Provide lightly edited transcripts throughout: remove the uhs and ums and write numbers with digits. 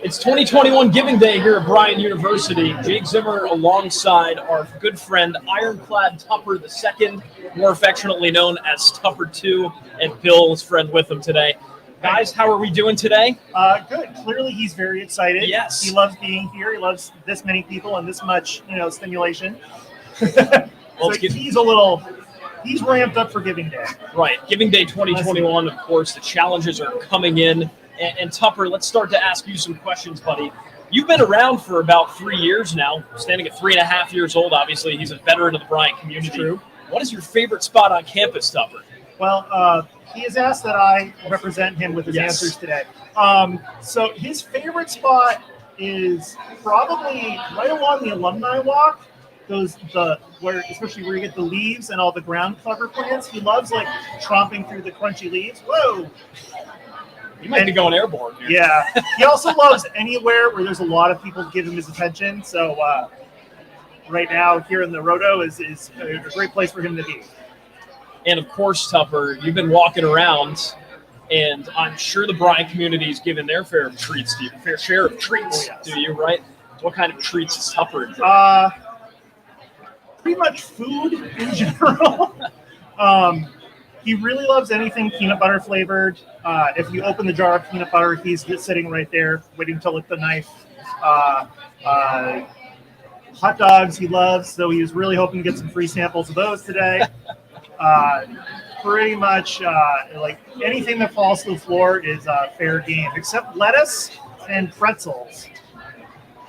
It's 2021 Giving Day here at Bryant University. Jake Zimmer alongside our good friend Ironclad Tupper II, more affectionately known as Tupper II, and Bill's friend with him today. Guys, how are we doing today? Good. Clearly, he's very excited. Yes. He loves being here. He loves this many people and this much, stimulation. Well, he's ramped up for Giving Day. Right. Giving Day 2021, of course, the challenges are coming in. And Tupper, let's start to ask you some questions, buddy. You've been around for about 3 years now, standing at 3.5 years old. Obviously, he's a veteran of the Bryant community. True. What is your favorite spot on campus, Tupper? Well, he has asked that I represent him with his Yes. answers today. So his favorite spot is probably right along the alumni walk. Especially where you get the leaves and all the ground cover plants. He loves tromping through the crunchy leaves. Whoa! You might be going airborne here. Yeah. He also loves anywhere where there's a lot of people give him his attention. So right now here in the Roto is a great place for him to be. And of course, Tupper, you've been walking around, and I'm sure the Bryant community is giving their fair share of treats. Oh, yes. To you, right? What kind of treats is Tupper enjoying? Pretty much food in general. He really loves anything peanut butter flavored. If you open the jar of peanut butter, he's just sitting right there waiting to lick the knife. Hot dogs he loves, so he was really hoping to get some free samples of those today. Pretty much anything that falls to the floor is fair game, except lettuce and pretzels.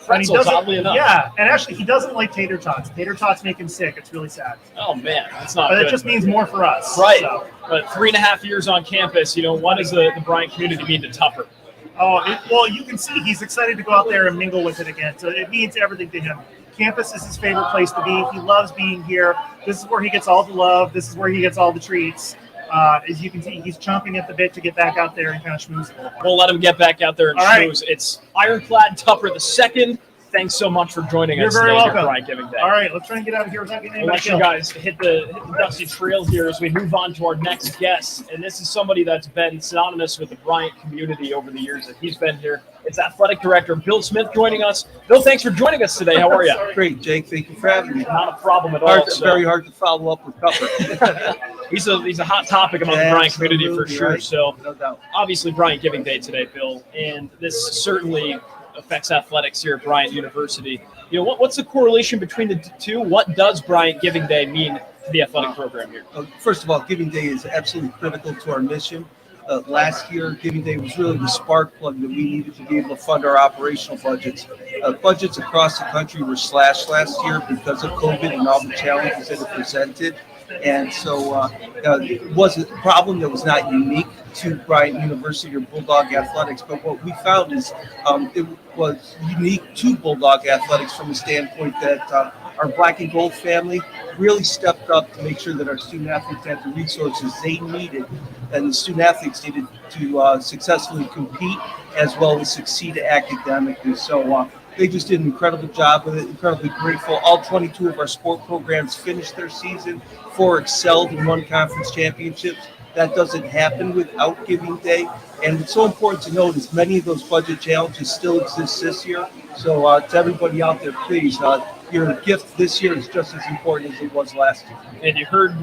Pretzels, oddly enough. Yeah, and actually he doesn't like tater tots. Tater tots make him sick. It's really sad. Oh, man, that's not But good. it just means more for us. Right. So. But 3.5 years on campus, what does the Bryant community mean to Tupper? Well, you can see he's excited to go out there and mingle with it again. So it means everything to him. Campus is his favorite place to be. He loves being here. This is where he gets all the love. This is where he gets all the treats. As you can see, he's chomping at the bit to get back out there and kind of schmooze a little more. We'll let him get back out there and All schmooze. right. It's Ironclad Tupper II. Thanks so much for joining You're us very today welcome. at Bryant Giving Day. All right, let's try and get out of here without getting We'll anybody let you killed. guys hit the dusty trail here as we move on to our next guest. And this is somebody that's been synonymous with the Bryant community over the years that he's been here. It's Athletic Director Bill Smith joining us. Bill, thanks for joining us today. How are you? Great, Jake. Thank you for having me. Not a problem at all. Very hard to follow up with Tupper. He's a hot topic among the Bryant community for sure. Right. So No doubt. obviously Bryant Giving Day today, Bill, and this certainly affects athletics here at Bryant University. What's the correlation between the two? What does Bryant Giving Day mean to the athletic program here? First of all, Giving Day is absolutely critical to our mission. Last year, Giving Day was really the spark plug that we needed to be able to fund our operational budgets. Budgets across the country were slashed last year because of COVID and all the challenges that it presented. And so it was a problem that was not unique to Bryant University or Bulldog Athletics. But what we found is it was unique to Bulldog Athletics from the standpoint that our Black and Gold family really stepped up to make sure that our student athletes had the resources they needed and the student athletes needed to successfully compete as well as succeed academically. So they just did an incredible job with it, incredibly grateful. All 22 of our sport programs finished their season. 4 excelled and won conference championships. That doesn't happen without Giving Day. And what's so important to note is many of those budget challenges still exist this year. So to everybody out there, please, your gift this year is just as important as it was last year. And you heard,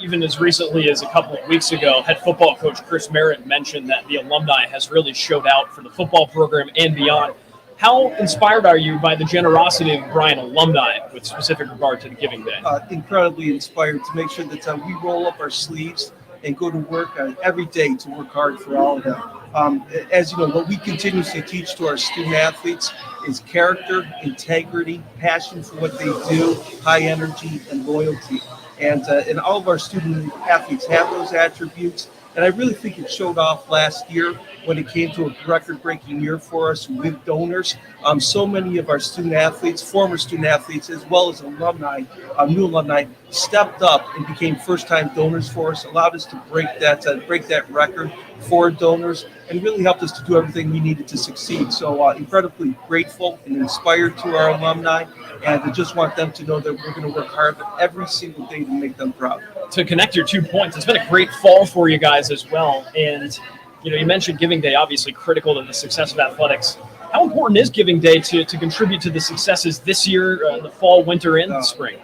even as recently as a couple of weeks ago, head football coach Chris Merritt mentioned that the alumni has really showed out for the football program and beyond. How inspired are you by the generosity of Bryant alumni with specific regard to the Giving Day? Incredibly inspired to make sure that we roll up our sleeves and go to work every day to work hard for all of them. As you know, what we continuously teach to our student athletes is character, integrity, passion for what they do, high energy, and loyalty. And all of our student athletes have those attributes. And I really think it showed off last year when it came to a record-breaking year for us with donors. So many of our student athletes, former student athletes, as well as alumni, new alumni, stepped up and became first-time donors for us, allowed us to break that record for donors, and really helped us to do everything we needed to succeed. So incredibly grateful and inspired to our alumni, and I just want them to know that we're going to work hard every single day to make them proud. To connect your 2 points, it's been a great fall for you guys as well. And you mentioned Giving Day, obviously critical to the success of athletics. How important is Giving Day to contribute to the successes this year, the fall, winter, and the spring?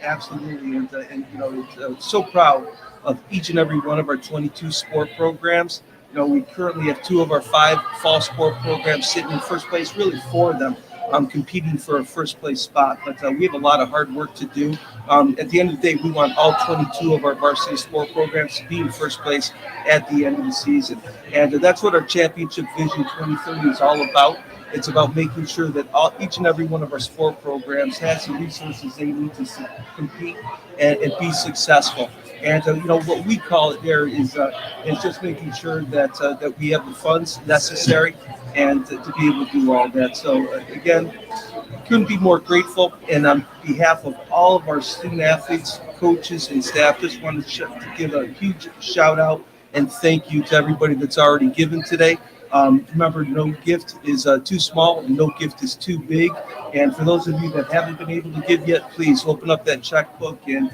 Absolutely, it's so proud of each and every one of our 22 sport programs. We currently have 2 of our 5 fall sport programs sitting in first place, really 4 of them competing for a first place spot. But we have a lot of hard work to do. At the end of the day, we want all 22 of our varsity sport programs to be in first place at the end of the season. And that's what our Championship Vision 2030 is all about. It's about making sure that each and every one of our sport programs has the resources they need to compete and be successful. And what we call it there is just making sure that we have the funds necessary and to be able to do all that. So again, couldn't be more grateful. And on behalf of all of our student athletes, coaches, and staff, just wanted to give a huge shout out and thank you to everybody that's already given today. Remember, no gift is too small and no gift is too big. And for those of you that haven't been able to give yet, please open up that checkbook and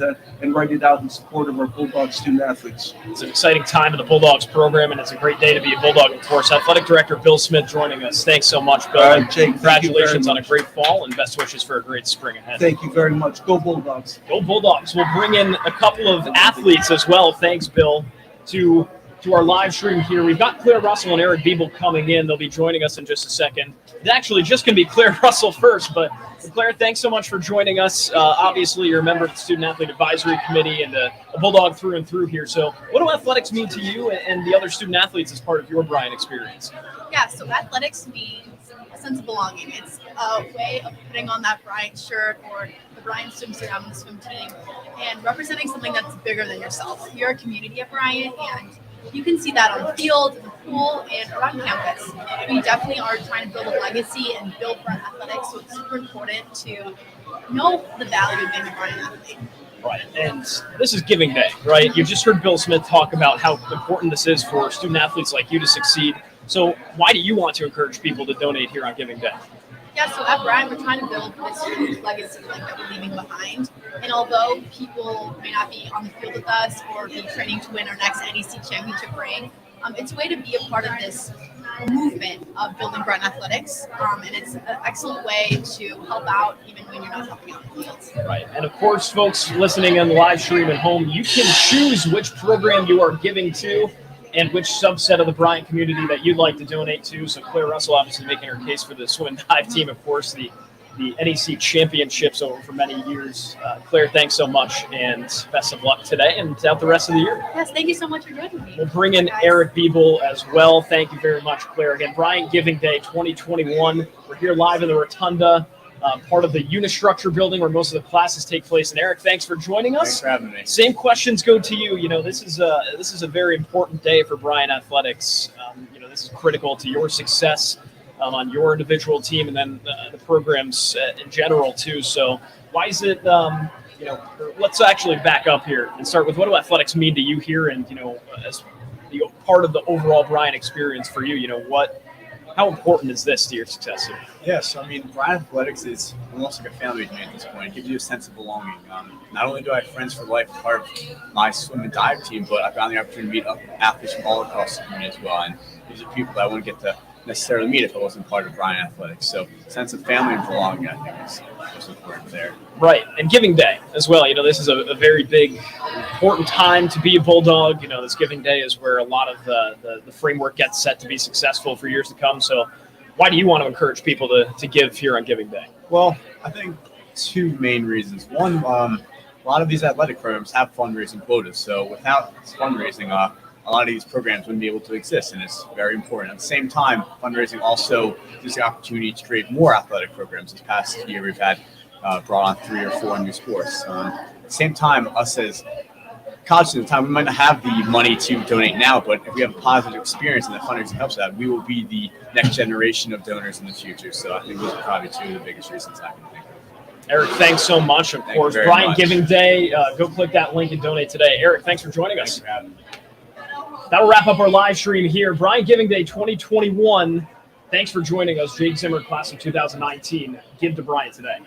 write it out in support of our Bulldogs student athletes. It's an exciting time in the Bulldogs program, and it's a great day to be a Bulldog, of course. Athletic Director Bill Smith joining us. Thanks so much, Bill. All right, Jake, congratulations on a great fall, and best wishes for a great spring ahead. Thank you very much. Go Bulldogs. Go Bulldogs. We'll bring in a couple of athletes as well. Thanks, Bill, to our live stream here. We've got Claire Russell and Eric Biebel coming in. They'll be joining us in just a second. It's actually just going to be Claire Russell first, but Claire, thanks so much for joining us. Obviously, you're a member of the Student Athlete Advisory Committee and a Bulldog through and through here. So what do athletics mean to you and the other student athletes as part of your Bryant experience? Yeah, so athletics means a sense of belonging. It's a way of putting on that Bryant shirt or the Bryant swimsuit on the swim team and representing something that's bigger than yourself. You're a community at Bryant, and you can see that on the field, in the pool, and around campus. We definitely are trying to build a legacy and build for athletics, so it's super important to know the value of being a Bryant athlete. Right, and this is Giving Day, right? You just heard Bill Smith talk about how important this is for student athletes like you to succeed. So why do you want to encourage people to donate here on Giving Day? Yeah, so at Bryant, we're trying to build this huge legacy that we're leaving behind. And although people may not be on the field with us or be training to win our next NEC championship ring, it's a way to be a part of this movement of building Bryant athletics. And it's an excellent way to help out even when you're not helping on the field. Right. And of course, folks listening on the live stream at home, you can choose which program you are giving to and which subset of the Bryant community that you'd like to donate to. So Claire Russell obviously making her case for the swim and dive team, of course, the NEC championships over for many years. Claire, thanks so much, and best of luck today and out the rest of the year. Yes, thank you so much for joining me. We'll bring in Eric Biebel as well. Thank you very much, Claire. Again, Bryant Giving Day 2021. We're here live in the Rotunda, part of the Unistructure building where most of the classes take place. And Eric, thanks for joining us. Thanks for having me. Same questions go to you. This is a very important day for Bryant athletics. This is critical to your success on your individual team and then the programs in general too. So why is it, let's actually back up here and start with what do athletics mean to you here and, as part of the overall Bryant experience for you, how important is this to your success here? Yes, Bryant Athletics is almost like a family to me at this point. It gives you a sense of belonging. Not only do I have friends for life, part of my swim and dive team, but I've gotten the opportunity to meet athletes from all across the community as well. And these are people that I wouldn't get to necessarily meet if I wasn't part of Bryant Athletics. So sense of family and belonging, I think, is most important there. Right, and Giving Day as well. This is a very big, important time to be a Bulldog. This Giving Day is where a lot of the framework gets set to be successful for years to come. So why do you want to encourage people to give here on Giving Day? Well, I think 2 main reasons. One, a lot of these athletic programs have fundraising quotas. So without fundraising, a lot of these programs wouldn't be able to exist, and it's very important. At the same time, fundraising also gives the opportunity to create more athletic programs. This past year, we've had brought on 3 or 4 new sports. At the same time, us as college students, we might not have the money to donate now, but if we have a positive experience and the fundraising helps that, we will be the next generation of donors in the future. So I think those are probably 2 of the biggest reasons I can think of. Eric, thanks so much. Of course, Bryant Giving Day. Go click that link and donate today. Eric, thanks for joining us. Thanks for having me. That'll wrap up our live stream here. Bryant Giving Day 2021. Thanks for joining us. Jake Zimmer, class of 2019. Give to Bryant today.